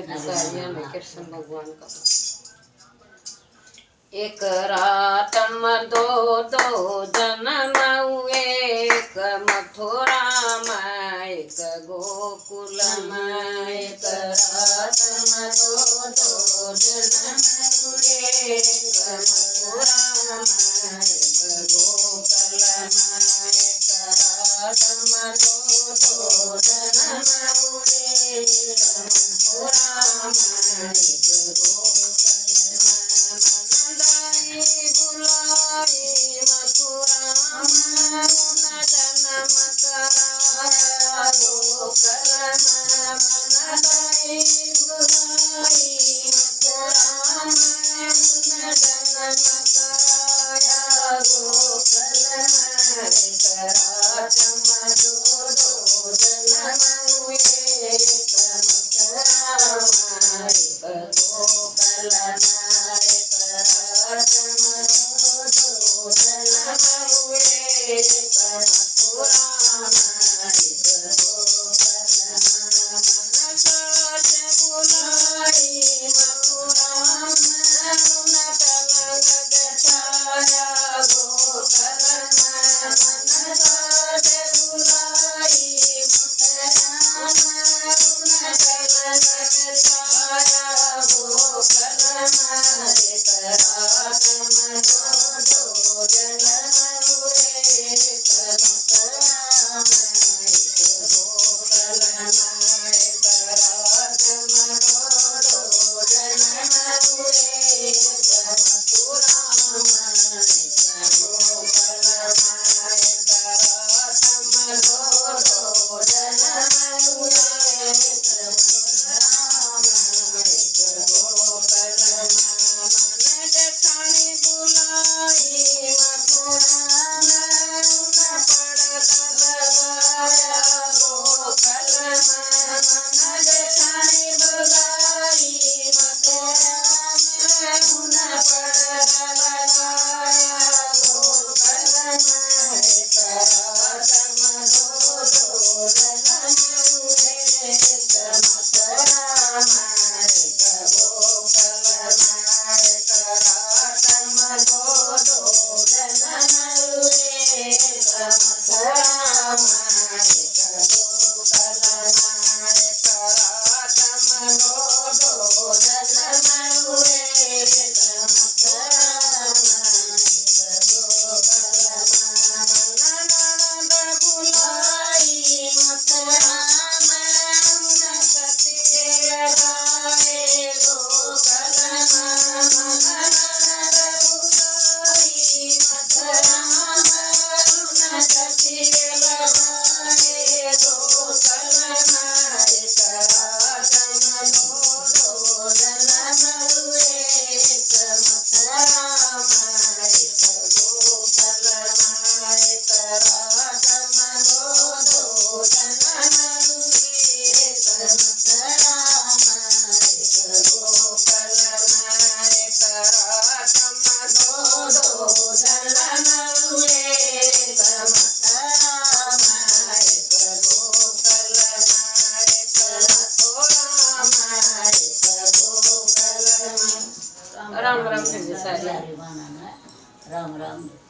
में कृष्ण भगवान का एक रात में दो जन्म हुए, एक मथुरा में एक गोकुल में। एक रात में दो जन्म हुए, एक मथुरा में एक गोकुल में। एक रात में दो जन्म हुए, एक मथुरा में एक गोकुल में। बुलाई मथुरा में जन्म कराया गोकुल में। मनदाई बुलाई मथुरा में जन्म कराया गोकुल में। एक रात में दो जन्म हुए, एक मथुरा में एक गोकुल में। राम राम राम राम।